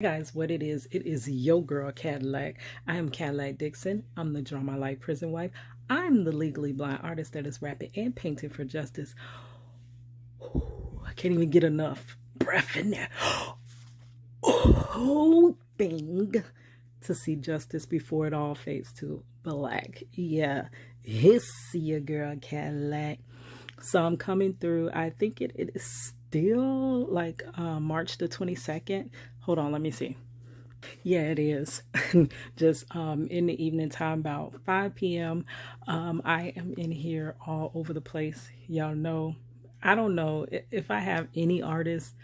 Guys, what it is your girl Kadlac. I am Kadlac Dixon. I'm the Draw My Life prison wife. I'm the legally blind artist that is rapping and painting for justice. I can't even get enough breath in there. Hoping to see justice before it all fades to black. Yeah, it's your girl Kadlac. So I'm coming through. I think it is still like March the 22nd. Hold on, let me see. Yeah, it is. Just in the evening time, about 5 p.m. I am in here all over the place. Y'all know, I don't know if I have any artists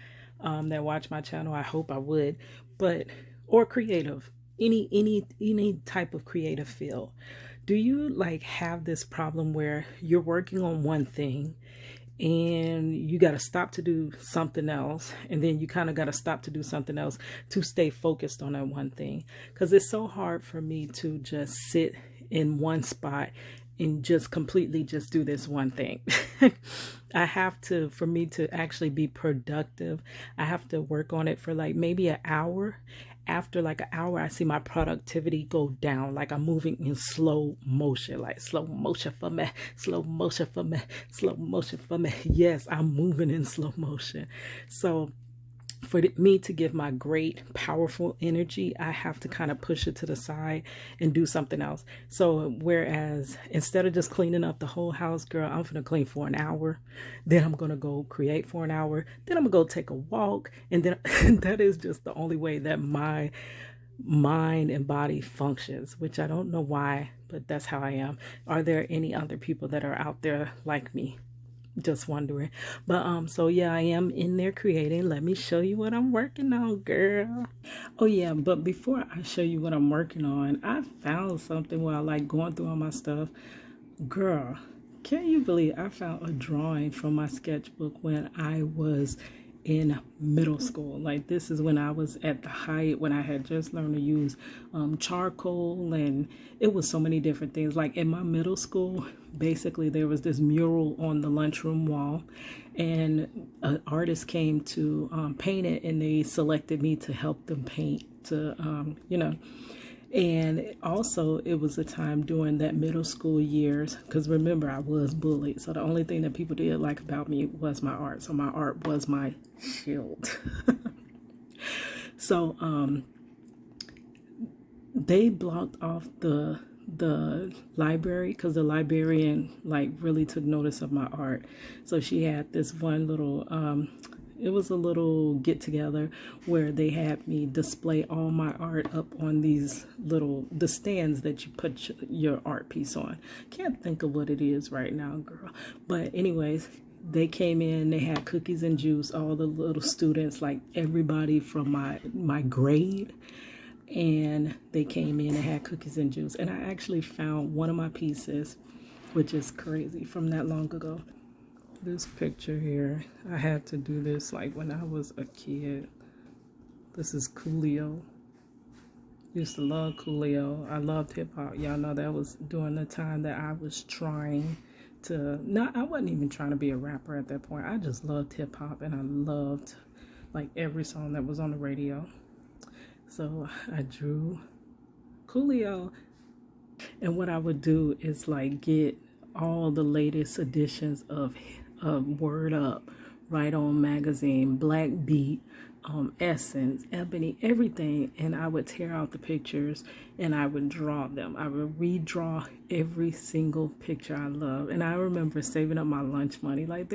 that watch my channel. I hope I would, but or creative, any type of creative field. Do you like have this problem where you're working on one thing and you got to stop to do something else, and then you kind of got to stop to do something else to stay focused on that one thing? Because it's so hard for me to just sit in one spot and just completely just do this one thing. I have to, for me to actually be productive, I have to work on it for like maybe an hour. After like an hour, I see my productivity go down. Like I'm moving in slow motion, like slow motion for me, slow motion for me, slow motion for me. Yes, I'm moving in slow motion. So for me to give my great, powerful energy, I have to kind of push it to the side and do something else. So whereas instead of just cleaning up the whole house, girl, I'm gonna clean for an hour. Then I'm gonna go create for an hour. Then I'm gonna go take a walk. And then that is just the only way that my mind and body functions, which I don't know why, but that's how I am. Are there any other people that are out there like me? Just wondering. But so yeah, I am in there creating. Let me show you what I'm working on, girl. Oh yeah, but before I show you what I'm working on, I found something while like going through all my stuff. Girl, can you believe I found a drawing from my sketchbook when I was in middle school? Like this is when I was at the height, when I had just learned to use charcoal, and it was so many different things. Like in my middle school, basically there was this mural on the lunchroom wall, and an artist came to paint it, and they selected me to help them paint, to and also it was a time during that middle school years, because remember I was bullied, so the only thing that people did like about me was my art. So my art was my shield. So they blocked off the library because the librarian like really took notice of my art. So she had this one little it was a little get together where they had me display all my art up on these the stands that you put your art piece on. Can't think of what it is right now, girl. But anyways, they came in, they had cookies and juice, all the little students, like everybody from my grade, and they came in and had cookies and juice. And I actually found one of my pieces, which is crazy, from that long ago. This picture here, I had to do this like when I was a kid. This is Coolio. Used to love Coolio. I loved hip hop. Y'all know that was during the time that I was trying to, I wasn't even trying to be a rapper at that point. I just loved hip hop, and I loved like every song that was on the radio. So I drew Coolio, and what I would do is like get all the latest editions of Word Up, Right On Magazine, Black Beat, Essence, Ebony, everything, and I would tear out the pictures and I would draw them. I would redraw every single picture I love. And I remember saving up my lunch money. Like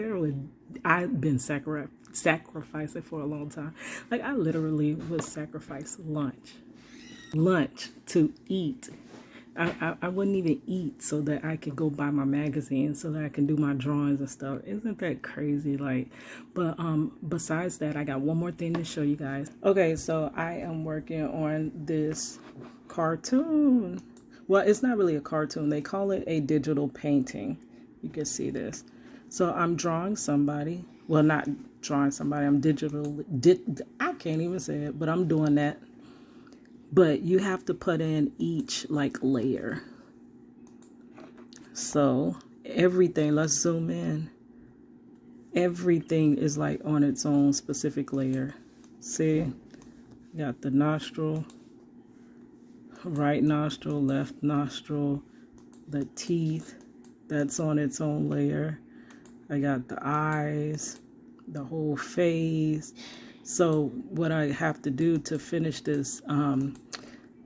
I've been sacrificing for a long time. Like I literally would sacrifice lunch to eat. I wouldn't even eat so that I could go buy my magazine so that I can do my drawings and stuff. Isn't that crazy? Like, but besides that, I got one more thing to show you guys. Okay, so I am working on this cartoon. Well, it's not really a cartoon. They call it a digital painting. You can see this. So I'm drawing somebody. Well, not drawing somebody. I'm I can't even say it, but I'm doing that. But you have to put in each like layer. So everything, let's zoom in. Everything is like on its own specific layer. See? Got the nostril, right nostril, left nostril, the teeth, that's on its own layer. I got the eyes, the whole face. So what I have to do to finish this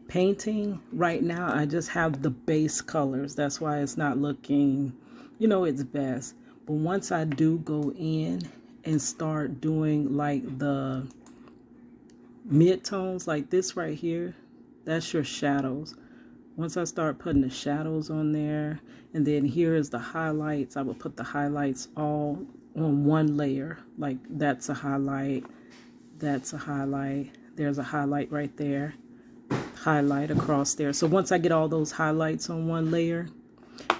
painting right now, I just have the base colors. That's why it's not looking, you know, its best. But once I do go in and start doing like the mid-tones, like this right here, that's your shadows. Once I start putting the shadows on there, and then here is the highlights, I will put the highlights all on one layer. Like that's a highlight, that's a highlight, there's a highlight right there, highlight across there. So once I get all those highlights on one layer,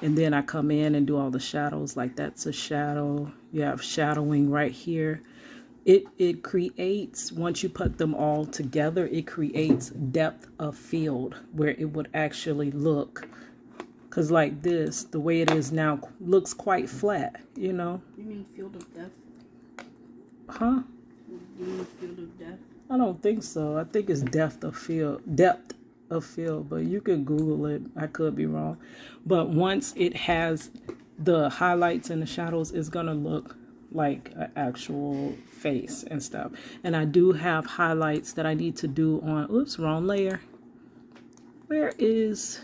and then I come in and do all the shadows, like that's a shadow, you have shadowing right here. It creates, once you put them all together, it creates depth of field where it would actually look, because like this, the way it is now, looks quite flat, you know. You mean field of depth? Huh? You mean field of depth? I don't think so. I think it's depth of field, but you could Google it. I could be wrong. But once it has the highlights and the shadows, it's gonna look like an actual face and stuff. And I do have highlights that I need to do on, oops, wrong layer. Where is,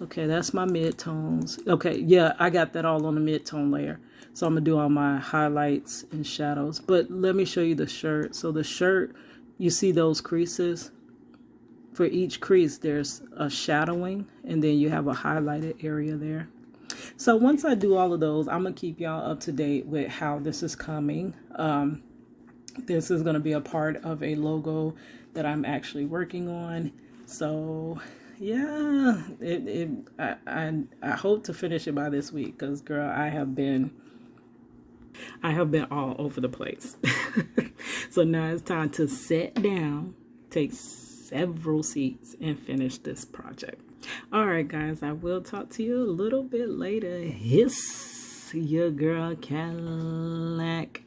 okay, that's my mid-tones. Okay, yeah, I got that all on the mid-tone layer. So I'm gonna do all my highlights and shadows. But let me show you the shirt. So the shirt, you see those creases? For each crease, there's a shadowing, and then you have a highlighted area there. So once I do all of those, I'm going to keep y'all up to date with how this is coming. This is going to be a part of a logo that I'm actually working on. So yeah, I hope to finish it by this week, because girl, I have been all over the place. So now it's time to sit down, take several seats, and finish this project. All right, guys, I will talk to you a little bit later. It's your girl Kadlac.